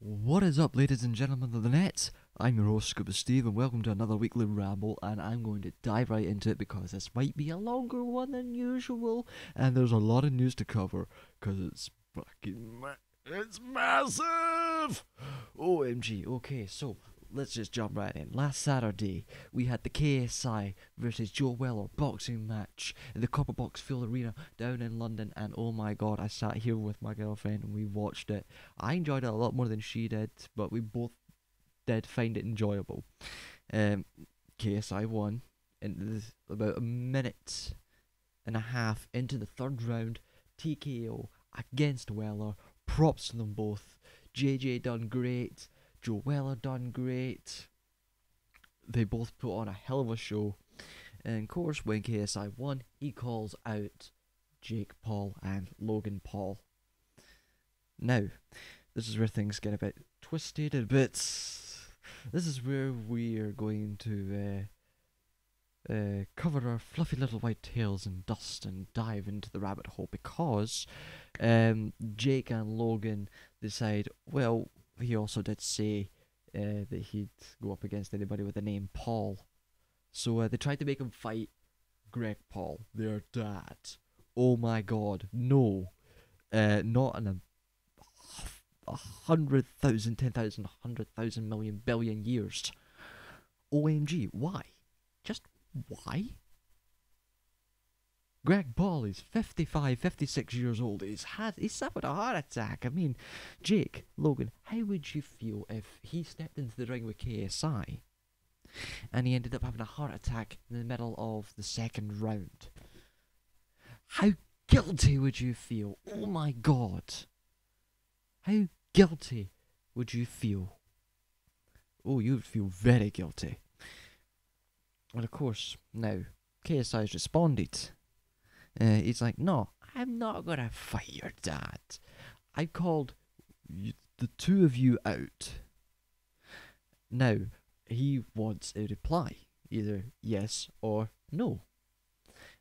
What is up, ladies and gentlemen of the net? I'm your host, ScubaSteve, and welcome to another Weekly Ramble, and I'm going to dive right into it because this might be a longer one than usual, and there's a lot of news to cover, because it's it's massive! OMG, okay, so let's just jump right in. Last Saturday, we had the KSI versus Joe Weller boxing match in the Copper Box Field Arena down in London, and oh my god, I sat here with my girlfriend and we watched it. I enjoyed it a lot more than she did, but we both did find it enjoyable. KSI won in about a minute and a half into the third round, TKO against Weller. Props to them both. JJ done great. Joe Weller done great. They both put on a hell of a show. And of course, when KSI won, he calls out Jake Paul and Logan Paul. Now, this is where things get a bit twisted, a bit. This is where we are going to cover our fluffy little white tails in dust and dive into the rabbit hole because Jake and Logan decide, well, he also did say that he'd go up against anybody with the name Paul. So they tried to make him fight Greg Paul, their dad. Oh my god, no. Not in a 100,000, 10,000, 100,000 million billion years. OMG, why? Just why? Greg Paul is 55, 56 years old. He suffered a heart attack. I mean, Jake, Logan, how would you feel if he stepped into the ring with KSI and he ended up having a heart attack in the middle of the second round? How guilty would you feel? Oh my god. How guilty would you feel? Oh, you would feel very guilty. And of course, now, KSI's responded. He's like, no, I'm not going to fight your dad. I called the two of you out. Now, he wants a reply. Either yes or no.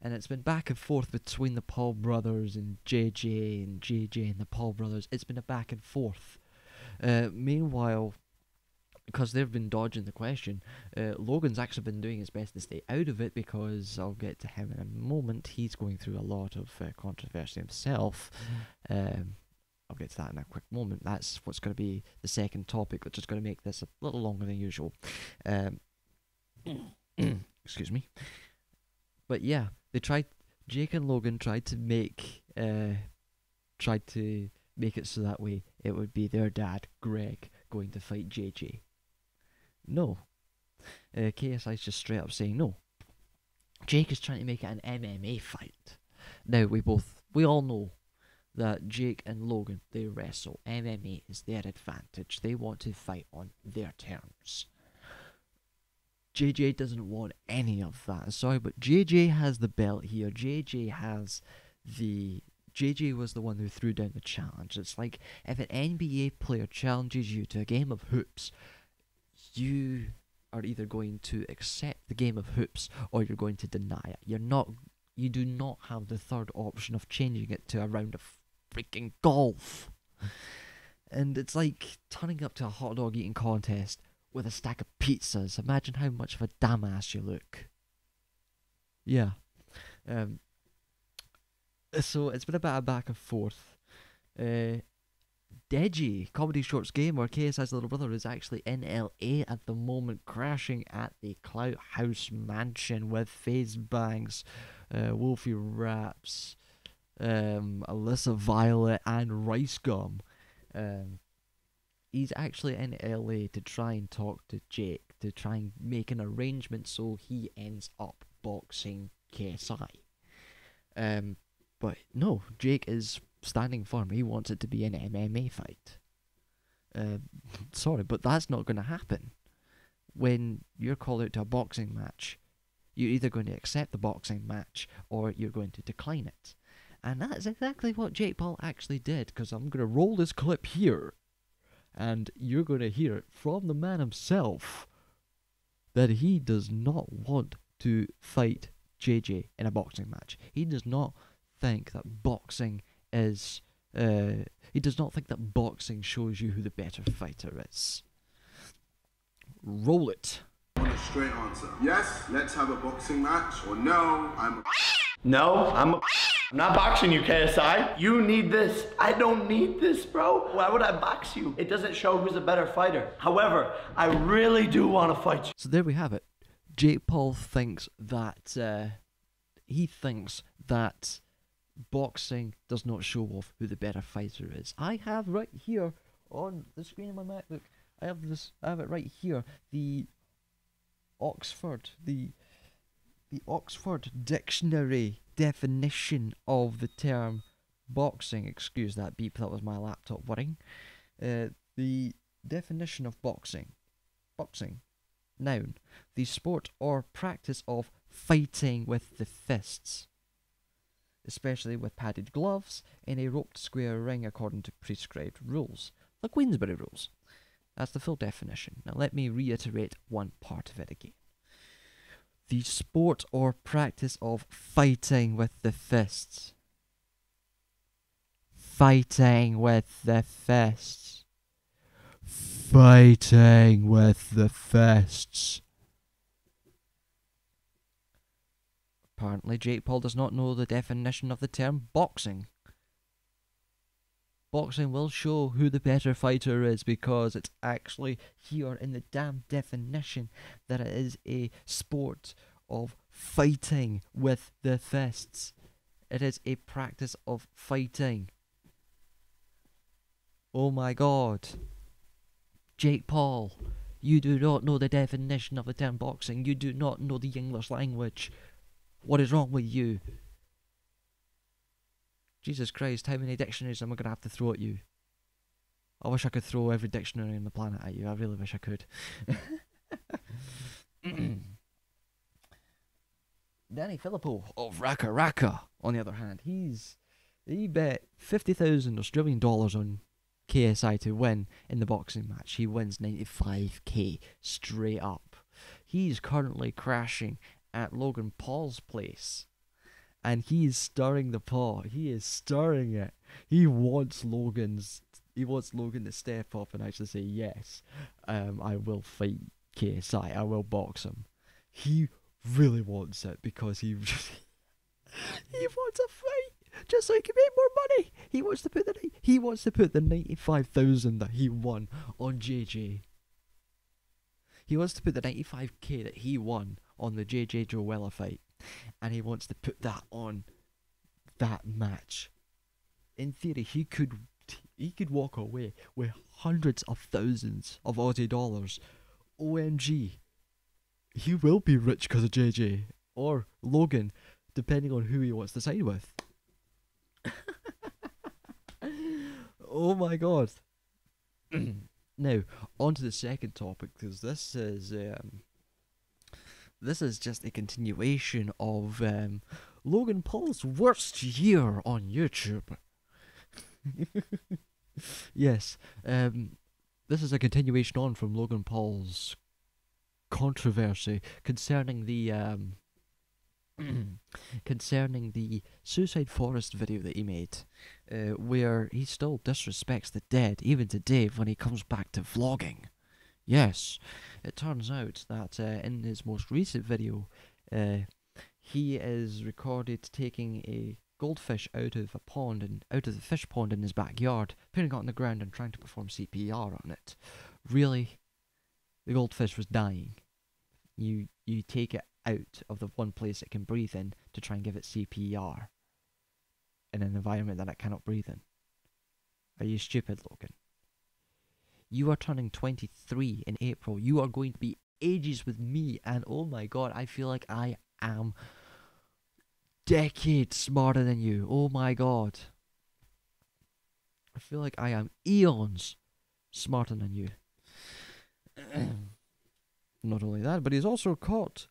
And it's been back and forth between the Paul brothers and JJ and the Paul brothers. It's been a back and forth. Meanwhile, because they've been dodging the question, Logan's actually been doing his best to stay out of it because I'll get to him in a moment. He's going through a lot of controversy himself. I'll get to that in a quick moment. That's what's going to be the second topic, which is going to make this a little longer than usual. Excuse me. But yeah, Jake and Logan tried to make it so that way it would be their dad, Greg, going to fight JJ. No. KSI's just straight up saying no. Jake is trying to make it an MMA fight. Now, we all know that Jake and Logan, they wrestle. MMA is their advantage. They want to fight on their terms. JJ doesn't want any of that. Sorry, but JJ has the belt here. JJ was the one who threw down the challenge. It's like if an NBA player challenges you to a game of hoops, you are either going to accept the game of hoops or you're going to deny it. You do not have the third option of changing it to a round of freaking golf. And it's like turning up to a hot dog eating contest with a stack of pizzas. Imagine how much of a dumbass you look. Yeah. So it's been a bit of back and forth. Deji, Comedy Shorts Gamer, KSI's little brother, is actually in LA at the moment, crashing at the Clout House Mansion with FaZe Banks, Wolfie Raps, Alyssa Violet, and Rice Gum. He's actually in LA to try and talk to Jake, to try and make an arrangement so he ends up boxing KSI. But no, Jake is standing firm. He wants it to be an MMA fight. Sorry, but that's not going to happen. When you're called out to a boxing match, you're either going to accept the boxing match or you're going to decline it. And that's exactly what Jake Paul actually did, because I'm going to roll this clip here, and you're going to hear it from the man himself that he does not want to fight JJ in a boxing match. He does not think that boxing is He does not think that boxing shows you who the better fighter is. Roll it. I want a straight answer. Yes, let's have a boxing match, or no, No, I'm not boxing you, KSI. You need this. I don't need this, bro. Why would I box you? It doesn't show who's a better fighter. However, I really do want to fight you. So there we have it. Jake Paul thinks that boxing does not show off who the better fighter is. I have right here on the screen of my MacBook. I have it right here. The Oxford Dictionary definition of the term boxing. Excuse that beep, that was my laptop whirring. The definition of boxing. Boxing. Noun. The sport or practice of fighting with the fists, especially with padded gloves, in a roped square ring according to prescribed rules. The Queensberry rules. That's the full definition. Now let me reiterate one part of it again. The sport or practice of fighting with the fists. Fighting with the fists. Fighting with the fists. Apparently, Jake Paul does not know the definition of the term boxing. Boxing will show who the better fighter is because it's actually here in the damn definition that it is a sport of fighting with the fists. It is a practice of fighting. Oh my god. Jake Paul, you do not know the definition of the term boxing. You do not know the English language. What is wrong with you? Jesus Christ, how many dictionaries am I going to have to throw at you? I wish I could throw every dictionary on the planet at you. I really wish I could. Danny Filippo of Raka Raka, on the other hand, he bet 50,000 Australian dollars on KSI to win in the boxing match. He wins 95k straight up. He's currently crashing at Logan Paul's place. And he is stirring the pot. He is stirring it. He wants Logan to step up and actually say, yes, I will fight KSI. I will box him. He really wants it because he wants a fight just so he can make more money. He wants to put the 95,000 that he won on JJ. He wants to put the 95k that he won on the JJ Joella fight. And he wants to put that on that match. In theory, he could walk away with hundreds of thousands of Aussie dollars. OMG. He will be rich because of JJ. Or Logan, depending on who he wants to side with. Oh my god. Now, on to the second topic, because this is just a continuation of Logan Paul's worst year on YouTube. Yes, this is a continuation on from Logan Paul's controversy concerning the Suicide Forest video that he made, where he still disrespects the dead even today when he comes back to vlogging. Yes, it turns out that in his most recent video, he is recorded taking a goldfish out of the fish pond in his backyard, putting it on the ground and trying to perform CPR on it. Really, the goldfish was dying. You take it out of the one place it can breathe in to try and give it CPR in an environment that it cannot breathe in. Are you stupid, Logan? You are turning 23 in April. You are going to be ages with me, and oh my god, I feel like I am decades smarter than you. Oh my god. I feel like I am eons smarter than you. Not only that, but he's also caught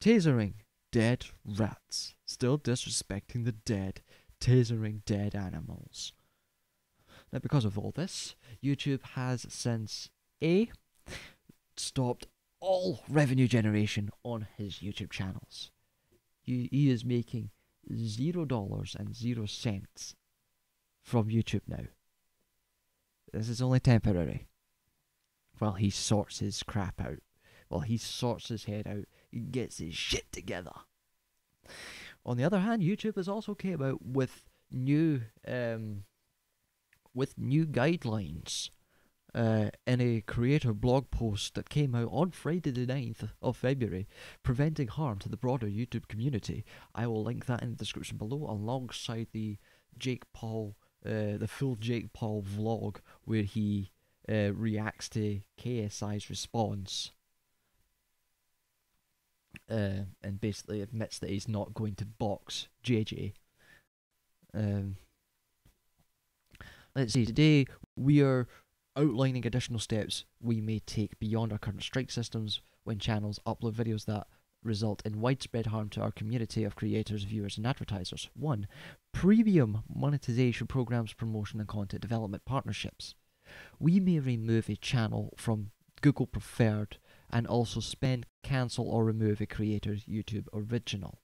tasering dead rats. Still disrespecting the dead. Tasering dead animals. Now, because of all this, YouTube has since stopped all revenue generation on his YouTube channels. He is making $0.00 from YouTube now. This is only temporary. While he sorts his crap out. While he sorts his head out. He gets his shit together. On the other hand, YouTube has also came out with new guidelines in a creator blog post that came out on Friday the 9th of February, preventing harm to the broader YouTube community. I will link that in the description below, alongside the Jake Paul, the full Jake Paul vlog, where he reacts to KSI's response. And basically admits that he's not going to box JJ. Let's see, today we are outlining additional steps we may take beyond our current strike systems when channels upload videos that result in widespread harm to our community of creators, viewers and advertisers. 1. Premium monetization programs, promotion and content development partnerships. We may remove a channel from Google Preferred and also suspend, cancel or remove a creator's YouTube original.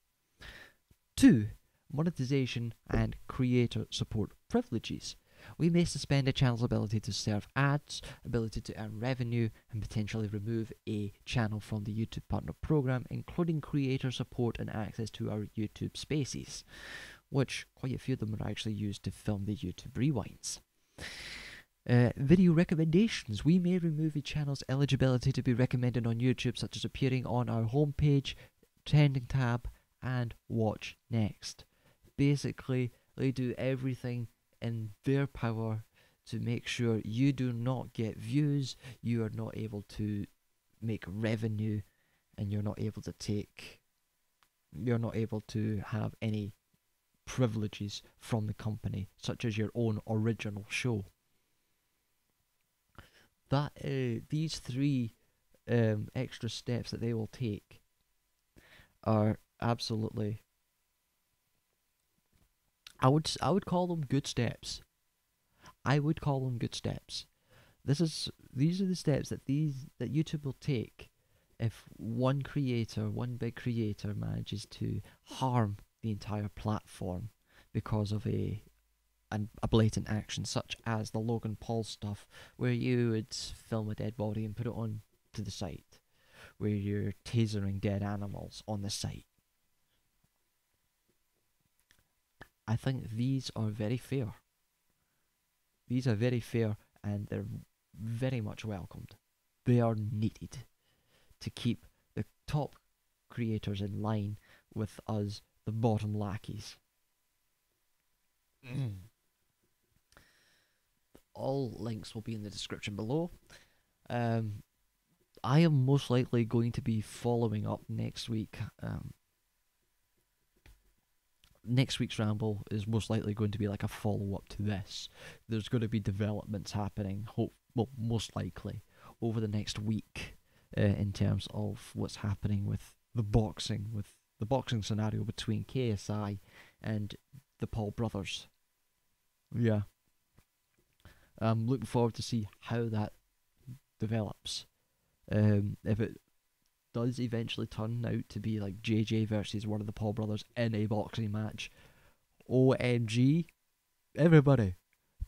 2. Monetization and creator support privileges. We may suspend a channel's ability to serve ads, ability to earn revenue, and potentially remove a channel from the YouTube Partner Program, including creator support and access to our YouTube Spaces, which quite a few of them are actually used to film the YouTube Rewinds. Video recommendations. We may remove a channel's eligibility to be recommended on YouTube, such as appearing on our homepage, trending tab, and watch next. Basically, they do everything in their power to make sure you do not get views, you are not able to make revenue, and you're not able to have any privileges from the company, such as your own original show. That these three extra steps that they will take are absolutely, I would call them good steps. I would call them good steps. These are the steps that YouTube will take if one big creator manages to harm the entire platform because of a blatant action, such as the Logan Paul stuff, where you would film a dead body and put it on to the site, where you're tasering dead animals on the site. I think these are very fair. These are very fair, and they're very much welcomed. They are needed to keep the top creators in line with us, the bottom lackeys. All links will be in the description below. I am most likely going to be following up next week. Next week's ramble is most likely going to be like a follow-up to this. There's going to be developments happening, most likely, over the next week in terms of what's happening with the boxing scenario between KSI and the Paul brothers. Yeah. I'm looking forward to see how that develops. If it does eventually turn out to be like JJ versus one of the Paul brothers in a boxing match, OMG, everybody,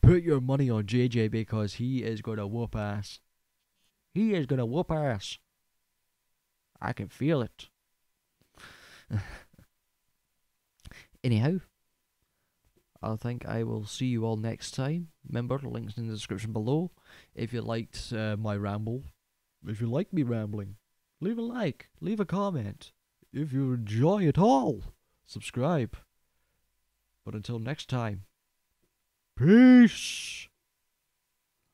put your money on JJ because he is gonna whoop ass. He is gonna whoop ass. I can feel it. Anyhow, I think I will see you all next time. Remember, links in the description below. If you liked my ramble, if you like me rambling, leave a like, leave a comment. If you enjoy it all, subscribe. But until next time, peace!